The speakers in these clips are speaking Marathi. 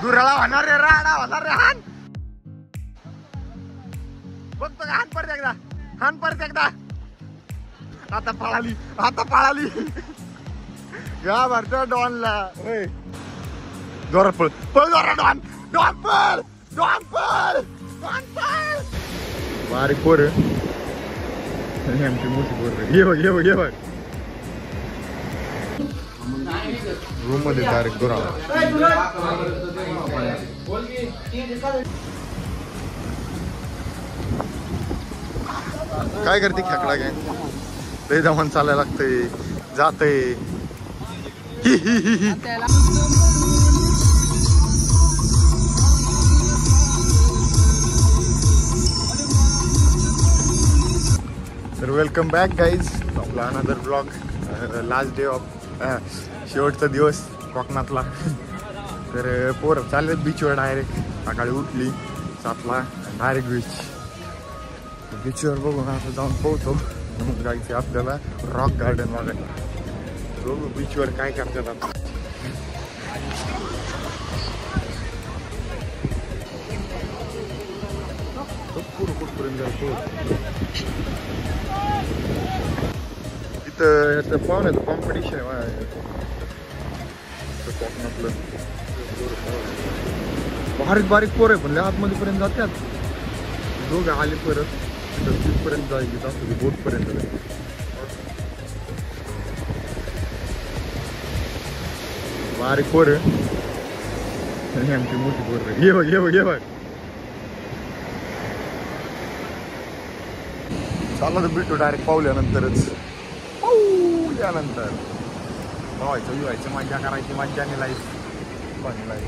दुराळा होणार रे, राडा होणार रे. हान बघतो का? हान परत एकदा, हान परत एकदा. आता पळाली, आता पळाली. या भरतो डॉनला. जोरात पळ, पळ जोरात. डॉन, डॉन पळ, डॉन पळ, डॉन पळ. बारीक पोर आमची मोठी पोर. ये बघ, ये बघ, ये बघ. रूम मध्ये डायरेक्ट दुराळा. काय करते खेकडा गॅंग? लय जमान चालायला लागतंय, जातंय. तर वेलकम बॅक गाईज. आपला another blog. Last day of, शेवटचा दिवस कोकणातला. तर पोरं चाललेत बीचवर डायरेक्ट. सकाळी उठली 7ला, डायरेक्ट बीचवर बघून आता जाऊन पोहतो. मग जायचं आपल्याला रॉक गार्डन बघायला. बघू बीचवर काय करतात आता. कुठपर्यंत जातो इथं पाहुण्याचं कॉम्पिटिशन आहे कोकणातलं. बारीक बारीक पोर आहे पण लय आतमध्ये पर्यंत जातात. दोघं आले परत तिथपर्यंत जायची असतो बोट पर्यंत. बारीक पोर आमची मोठी पोर. ये बघ, ये बघ, ये बघ. चालला तर भेटू डायरेक्ट पावल्यानंतरच. पावल्यानंतर व्हायचं व्हायचं, मजा करायची, मजा आणि लाईफ पण लाईफ.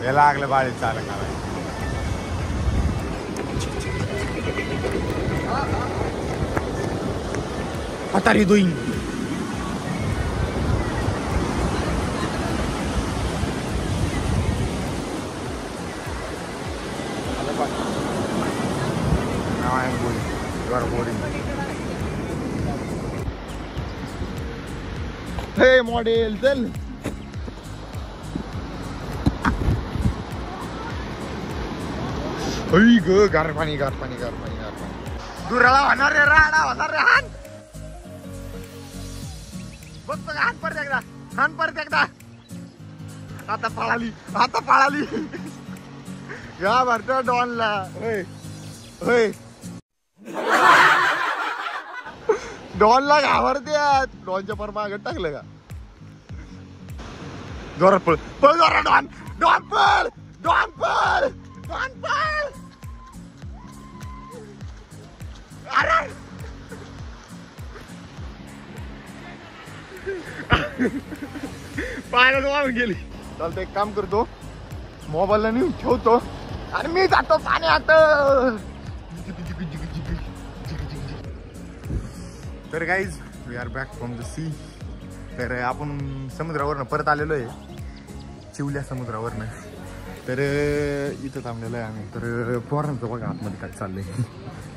हे लागलं बाळी चाल करायचं. What are you doing? Now I am boring. You are boring. Hey model, tell. Hey go, गार पाणी, गार पाणी, गार पाणी, गार पाणी. दुराळा होणार रे, राडा होणार रे. हान बघतो का? हान परत एकदा, हान परत एकदा. आता पळाली, आता पळाली. या भरतो डॉनला. डॉनला घाबरत्यात. डॉनच्या पर मागत टाकलं का? जोरात पळ, पळ जोरात. डॉन, डॉन पळ, डॉन पळ, डॉन पळ. अरे पायाला वाहून गेली. चालतं एक काम करतो, मोबाईलला नेऊन ठेवतो आणि मी जातो पाण्यात. तर guys we are back from the sea. तर आपण समुद्रावरनं परत आलेलो आहे, चिवल्या समुद्रावरनं. तर इथं थांबलेलो आहे आम्ही. तर पोरांचं बघा आतमध्ये काय चाललंय.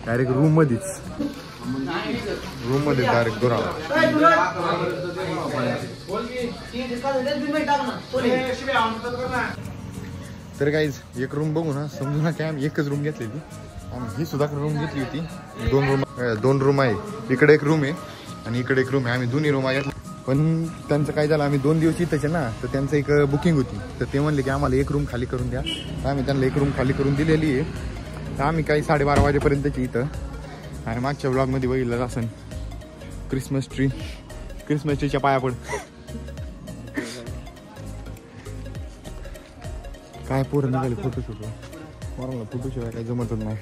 डायरेक्ट रूम मध्येच, रूम मध्ये डायरेक्ट दुराळा. तर गाईज एक रूम बघू ना, समजू ना काय आम्ही एकच रूम घेतलेली. आम्ही ही सुद्धा रूम घेतली होती. दोन रूम आहे. इकडे एक रूम आहे आणि इकडे एक रूम आहे. आम्ही दोन्ही रूम घेतल्या. पण त्यांचं काय झालं, आम्ही 2 दिवस इथंच आहे ना, तर त्यांचं एक बुकिंग होती. तर ते म्हणले की आम्हाला एक रूम खाली करून द्या. तर आम्ही त्यांना एक रूम खाली करून दिलेली आहे. तर आम्ही काही 12:30 वाजेपर्यंतची इथं. आणि मागच्या ब्लॉगमध्ये बघितलं असं क्रिसमस ट्रीच्या पाया पड. काय पोरं निघाले फोटोशूट. मला फोटोशिवाय काही जमतच नाही,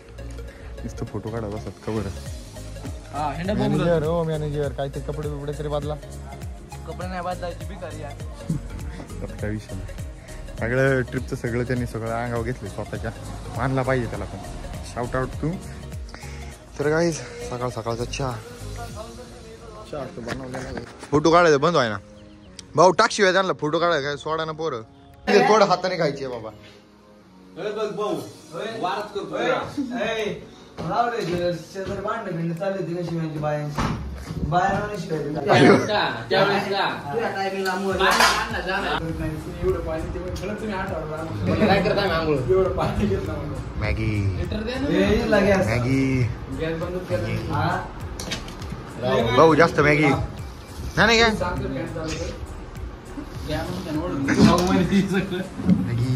नुसतं फोटो काढा बसत. खबर मॅनेजर, हो मॅनेजर, काय ते कपडे बिपडे तरी बदला. कपडे नाही बदलायची भिकारी काय विषय नाही. सगळं ट्रिपचं सगळं त्यांनी सगळं अंगावर घेतलं स्वतःच्या. मानला पाहिजे त्याला पण. Shout out to. तर काही सकाळ सकाळचा चहा बनवलेला. फोटो काढायचा बंद आहे ना भाऊ. टाकशिवाय त्यांना फोटो काढायचा काय सोडा ना पोरं. थोडं हाताने खायचे बाबा. मॅगी मॅगी भाऊ जास्त मॅगी नाही काय मॅगी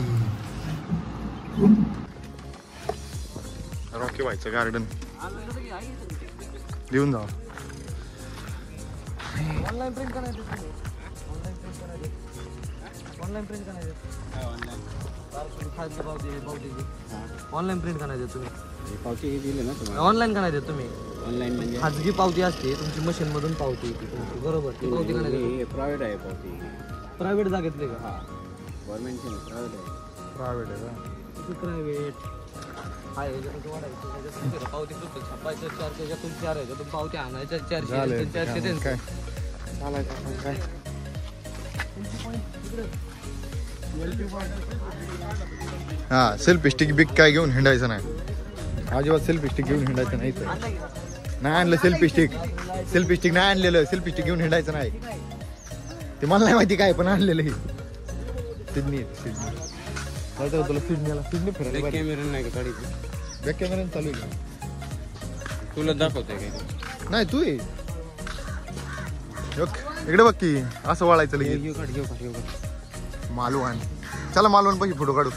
रॉकी व्हायचं गार्डन देऊन जा ऑनलाइन प्रिंट करायचं ऑनलाइन प्रिंट करायचं ऑनलाइन प्रिंट करायचं तुम्ही पावती दिली ना तुम्हाला ऑनलाइन करायचं तुम्ही ऑनलाईन म्हणजे खाजगी पावती असते तुमची मशीन मधून पावती येते तुमची बरोबर ती पावती करायची प्रायव्हेट आहे पावती प्रायव्हेट जागेतले का हा गव्हर्नमेंटची प्रायव्हेट आहे प्रायव्हेट आहे प्रायव्हेट आहे वाढायचं पावती फक्त छापायचं 400 4 आहे पावती आणायच्या 400 400 काय चालायचं काय हा सेल्फी स्टिक बिक काय घेऊन हिंडायचं नाही अजिबात सेल्फी स्टिक घेऊन हिंडायचं नाही तर नाही आणलं सेल्फी स्टिक नाही आणलेलं सेल्फी स्टिक घेऊन हिंडायचं नाही ते मला नाही माहिती काय पण आणलेलं हे सिडनी तुला सिडनी फिरायला कॅमेरा नाही का गाडी बॅक कॅमेरा चालू आहे तुला दाखवते काय नाही तू ये इकडे बघ की असं वळायचं लगेच घेऊ मालवण चला मालवण पैकी फोटो काढू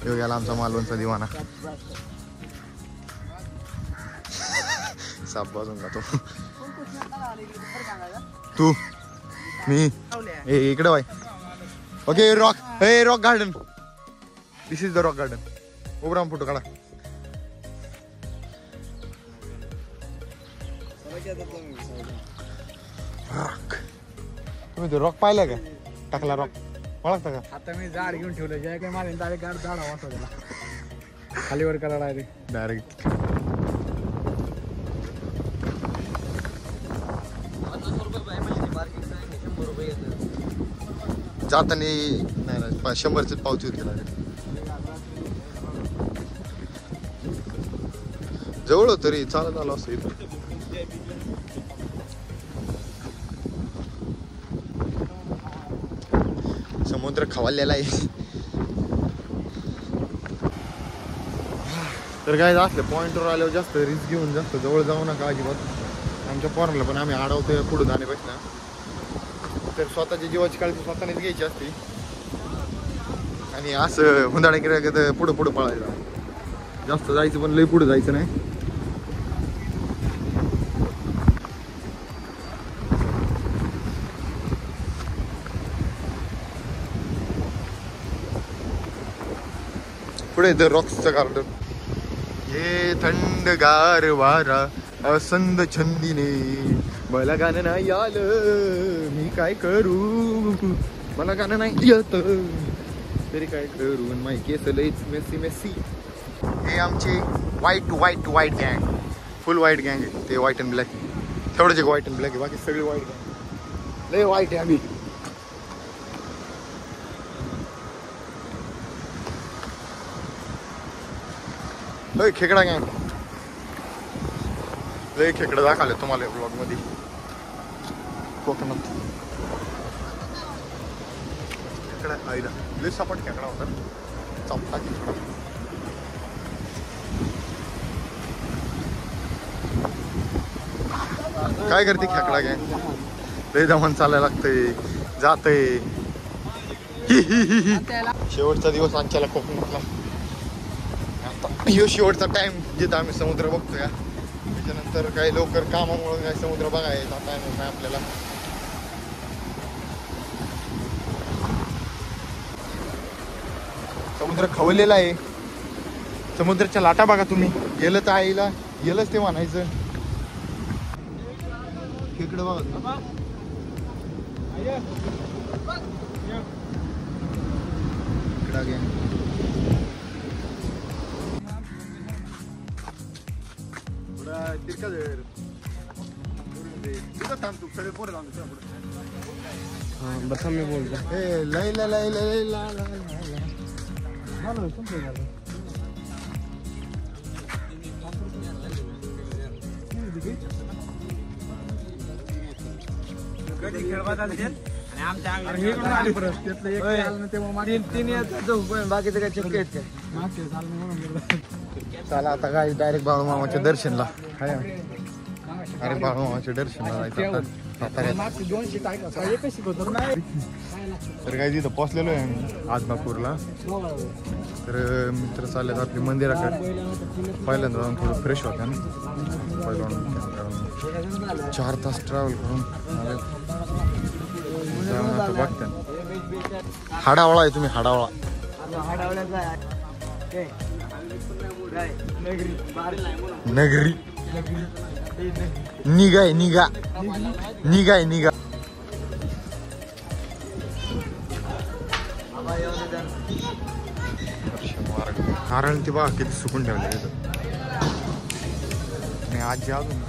येऊ गेला आमचा मालवणचा दिवाना साप वाजून जातो तू मी इकडे bye okay rock garden this is the rock garden उभराम फोटो काढा रॉक तुम्ही तो रॉक पाहिला का टाकला रॉक ओळखता का आता मी झाड घेऊन ठेवलं जे काही माझे डायरेक्ट झाड वाचतो त्याला खालीवर करायला डायरेक्ट जाताना नाही 100च पावती होती जवळ हो तरी चालत आलो असं इथं समुद्र खवळलेला आहे तर काय असलं पॉइंटवर आल्यावर जास्त रिस्क घेऊन जास्त जवळ जाऊ नका अजिबात आमच्या पोराला पण आम्ही अडवतोय पुढे जाण्यापेक्षा तर स्वतःची जीवाची काळजी स्वतःनेच घ्यायची असते आणि असं हुंदाडा केलं पुढं पळायचं जास्त जायचं पण लई पुढे जायचं नाही पुढे द रॉक्सचं गार्डन हे थंडगार वारा असंद छंदीने मला गाणं नाही आलं मी काय करू मला गाणं नाही येत तरी काय करू माही केस लईच मेसी हे आमचे व्हाईट गँग फुल व्हाईट गँग आहे ते व्हाईट अँड ब्लॅक तेवढंच एक व्हाईट अँड ब्लॅक आहे बाकी सगळी व्हाईट गँग लय व्हाईट आहे आम्ही लय खेकडा गँग लय खेकडा दाखवले तुम्हाला ब्लॉग मध्ये कोकणात खेकडा आईला लय सपाट खेकडा होता चपटा खेकडा काय करते खेकडा गँग लय दमन चालायला लागतंय जातंय शेवटचा दिवस आमच्याला कोकणातला ह्यो शेवटचा टाइम जिथं आम्ही समुद्र बघतोय त्याच्यानंतर काही लवकर कामामुळे काय समुद्र बघायचा टाइम नाही आपल्याला समुद्र खवलेला आहे समुद्राच्या लाटा बघा तुम्ही गेलं तर आईला गेलंच ते म्हणायचं खेकडं बघा खेकडा घ्या तिरका जर तिथं थांबतो सगळे पोरं थांबतो बसा मी बोलतो ए लय ला लय लय ला ला बाकीचं काय चक्क आहेत काय चला आता काय डायरेक्ट बाळूमामाच्या दर्शनला हाय अरे बाळूमामाच्या दर्शनला जायचं साताऱ्यात. तर काय तिथं पोचलेलो आहे आम्ही आदमापूरला. तर मित्र चाललेत आपली मंदिराकडे. पहिल्यांदा जाऊन थोडं फ्रेश होत्या ना. 4 तास ट्रॅव्हल करून जाऊन आता बघत्या. हाडावळा आहे तुम्ही हाडावळा. नगरी निघाय निघा निघाय निघा. कारण ती बघा किती सुकून ठेवले तिथं. आणि आजी अजून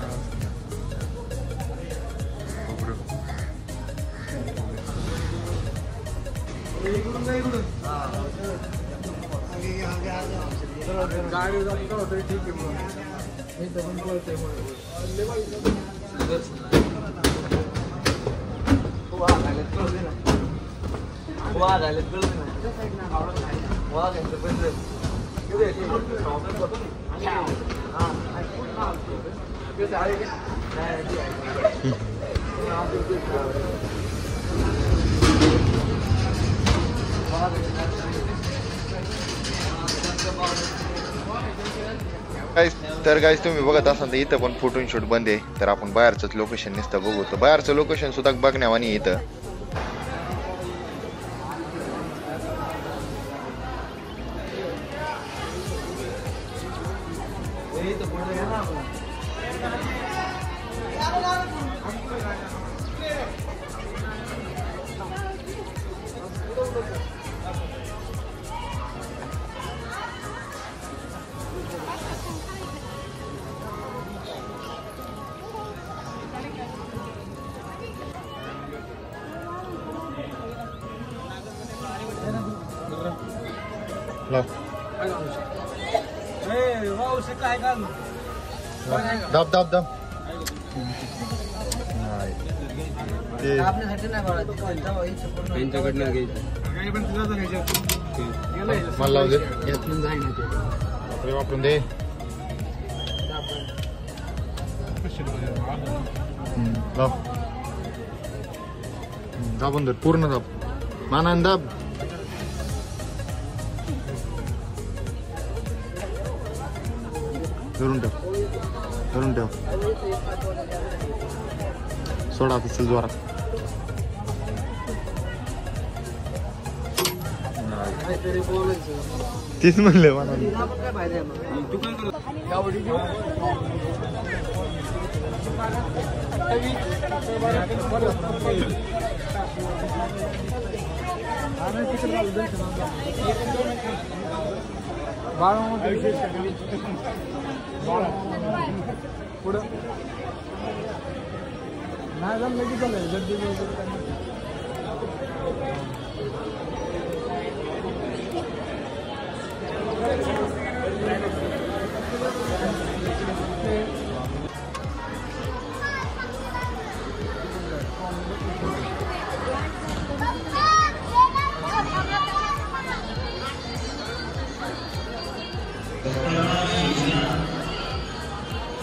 तर गाईस तुम्ही बघत असाल तर इथं पण फोटो शूट बंद आहे. तर आपण बाहेरच लोकेशन नुसतं बघू. तर बाहेरचं लोकेशन सुद्धा बघण्यावानी इथं. दाब दाब दाब ते त्यांच्याकडनं घ्यायचं. मला लावू दे. वापरून दे. दाब दाबून दे पूर्ण दाब. मानान दाब. धरून ठेव धरून ठेव. सोडा पिसल जोरात. तीच म्हणले मला. पुढं नाही झालं लगेच झालं गर्दी.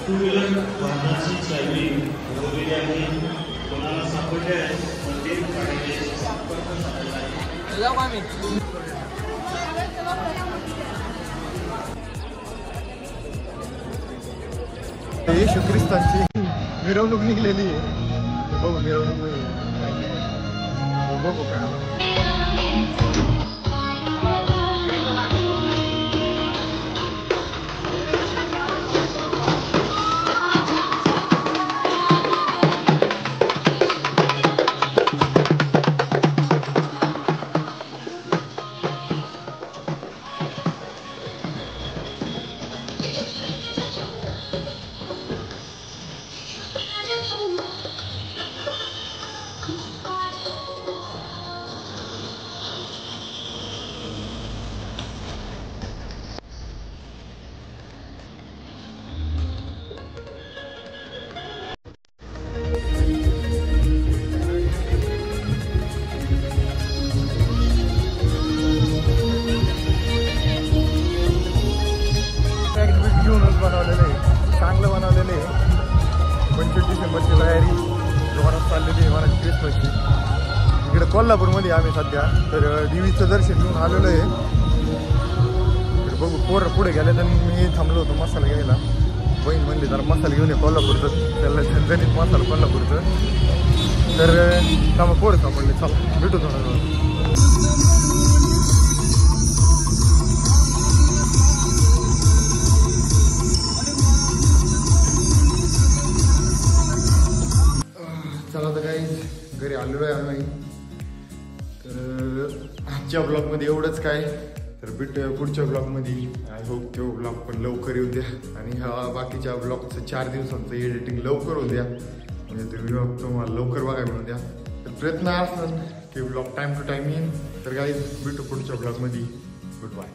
टू व्हीलर वाहनाची चावी हरवलेली आहे. कोणाला सापडले आहे मंदिर काढण्याची संपर्क साधला आहे. येशू ख्रिस्तांची मिरवणूक निघलेली आहे. बघू मिरवणूक बघू काय. आसपासची. इकडे कोल्हापूरमध्ये आम्ही सध्या तर देवीचं दर्शन घेऊन आलेलो आहे. तर बघू पोरं पुढे गेले तर मी थांबलो होतो मसाला घ्यायला. बहीण म्हणली जरा मसाला घेऊन ये कोल्हापूरचं, त्याला झणझणीत मसाला कोल्हापूरचं. तर त्यामुळे पोरं सापडले. चला भेटू थोडा वेळ. चला तर काही घरी आलेलो आहे आम्ही. तर आजच्या ब्लॉगमध्ये एवढंच काय. तर भेटूया पुढच्या ब्लॉगमध्ये. आय होप तो ब्लॉग पण लवकर येऊ द्या आणि ह्या बाकीच्या ब्लॉगचं 4 दिवसांचं एडिटिंग लवकर होऊ द्या म्हणजे ते ब्लॉग तुम्हाला लवकर बघायला मिळू द्या. तर प्रयत्न असतात की ब्लॉग टाईम टू टाईम येईन. तर काही भेटू पुढच्या ब्लॉगमध्ये. Good bye.